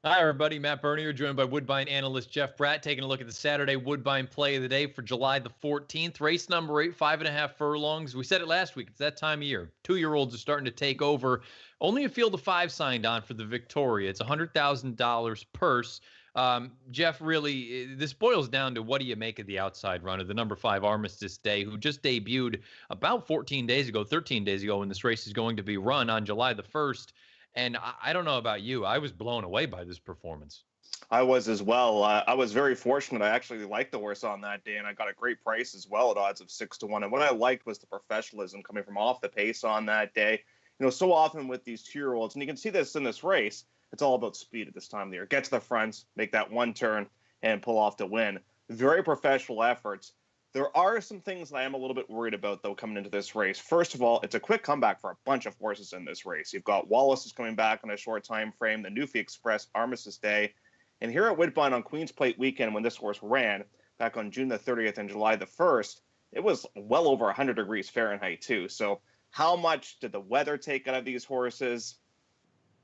Hi, everybody. Matt Bernier, joined by Woodbine analyst Jeff Bratt, taking a look at the Saturday Woodbine play of the day for July the 14th. Race number 8, 5.5 furlongs. We said it last week. It's that time of year. 2-year-olds are starting to take over. Only a field of 5 signed on for the Victoria. It's a $100,000 purse. Jeff, really, this boils down to what do you make of the outside runner, the number 5 Armistice Day, who just debuted about 14 days ago, 13 days ago, when this race is going to be run on July the 1st. And I don't know about you. I was blown away by this performance. I was as well. I was very fortunate. I actually liked the horse on that day, and I got a great price as well at odds of 6-1. And what I liked was the professionalism coming from off the pace on that day. So often with these 2-year-olds, and you can see this in this race, it's all about speed at this time of the year. Get to the front, make that one turn, and pull off to win. Very professional efforts. There are some things that I am a little bit worried about, though, coming into this race. First of all, it's a quick comeback for a bunch of horses in this race. You've got Wallace is coming back on a short time frame, the Newfie Express, Armistice Day. And here at Woodbine on Queen's Plate weekend, when this horse ran back on June the 30th and July the 1st, it was well over 100 degrees Fahrenheit, too. So how much did the weather take out of these horses?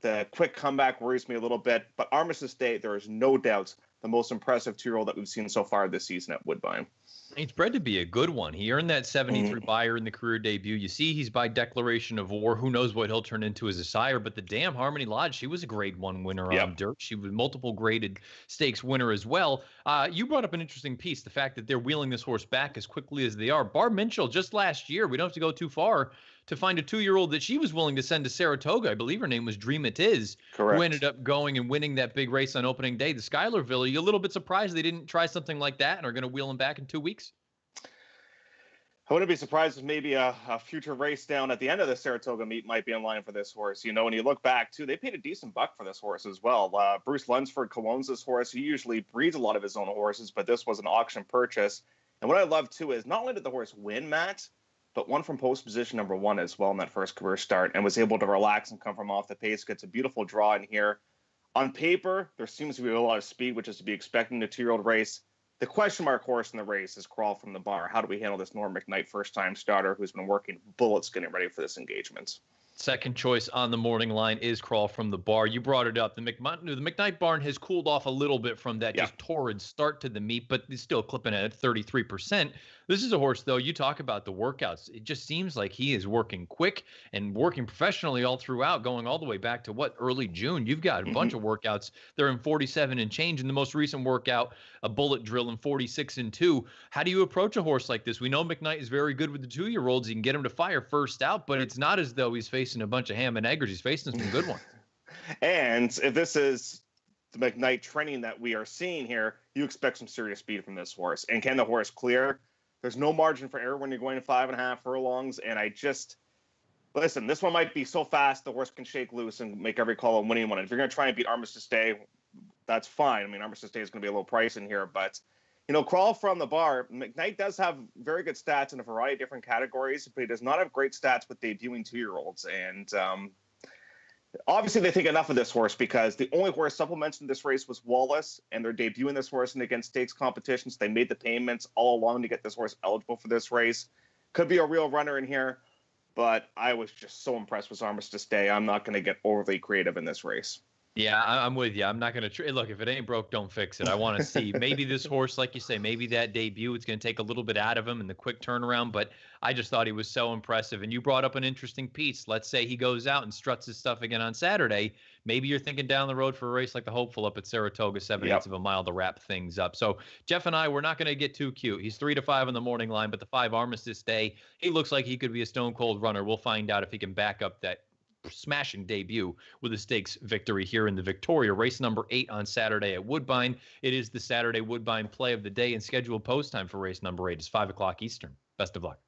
The quick comeback worries me a little bit. But Armistice Day, there is no doubt the most impressive 2-year-old that we've seen so far this season at Woodbine. He's bred to be a good one. He earned that 73 buyer in the career debut. You see, he's by declaration of war. Who knows what he'll turn into as a sire? But the damn Harmony Lodge, she was a Grade 1 winner on dirt. She was a multiple graded stakes winner as well. You brought up an interesting piece, the fact that they're wheeling this horse back as quickly as they are. Barb Minchell, just last year, we don't have to go too far to find a 2-year-old that she was willing to send to Saratoga. I believe her name was Dream It Is. Correct. Who ended up going and winning that big race on opening day, the Schuylerville. Are you a little bit surprised they didn't try something like that and are going to wheel him back in 2 weeks? I wouldn't be surprised if maybe a future race down at the end of the Saratoga meet might be in line for this horse. When you look back, too, they paid a decent buck for this horse as well. Bruce Lunsford co-owns this horse. He usually breeds a lot of his own horses, but this was an auction purchase. And what I love, too, is not only did the horse win, Matt, but won from post position number 1 as well in that first career start and was able to relax and come from off the pace. Gets a beautiful draw in here. On paper, there seems to be a lot of speed, which is to be expected in a 2-year-old race. The question mark horse in the race is Crawl from the Bar. How do we handle this Norm McKnight first-time starter who's been working bullets getting ready for this engagement? Second choice on the morning line is Crawl from the Bar. You brought it up. The McKnight barn has cooled off a little bit from that just torrid start to the meet, but it's still clipping at 33%. This is a horse, though, you talk about the workouts. It just seems like he is working quick and working professionally all throughout, going all the way back to, early June. You've got a bunch of workouts. They're in 47 and change. In the most recent workout, a bullet drill in 46 and 2. How do you approach a horse like this? We know McKnight is very good with the 2-year-olds. You can get him to fire first out, but it's not as though he's facing a bunch of ham and eggers. He's facing some good ones. And if this is the McKnight training that we are seeing here, you expect some serious speed from this horse. And can the horse clear? There's no margin for error when you're going to 5.5 furlongs. And listen, this one might be so fast the horse can shake loose and make every call a winning one. And if you're going to try and beat Armistice Day, that's fine. I mean, Armistice Day is going to be a low price in here, but Crawl from the Bar, McKnight does have very good stats in a variety of different categories, but he does not have great stats with debuting 2-year-olds. And obviously they think enough of this horse because the only horse supplemented in this race was Wallace, and they're debuting this horse in against stakes competitions. They made the payments all along to get this horse eligible for this race. Could be a real runner in here, but I was just so impressed with Armistice Day. I'm not going to get overly creative in this race. Yeah, I'm with you. I'm not going to look, if it ain't broke, don't fix it. I want to see maybe this horse, like you say, maybe that debut, it's going to take a little bit out of him in the quick turnaround, but I just thought he was so impressive. And you brought up an interesting piece. Let's say he goes out and struts his stuff again on Saturday. Maybe you're thinking down the road for a race like the Hopeful up at Saratoga, 7/8 of a mile to wrap things up. So Jeff and I, we're not going to get too cute. He's 3 to 5 on the morning line, but the 5 Armistice Day, he looks like he could be a stone cold runner. We'll find out if he can back up that smashing debut with a stakes victory here in the Victoria. Race number 8 on Saturday at Woodbine. It is the Saturday Woodbine play of the day, and scheduled post time for race number 8 is 5 o'clock Eastern. Best of luck.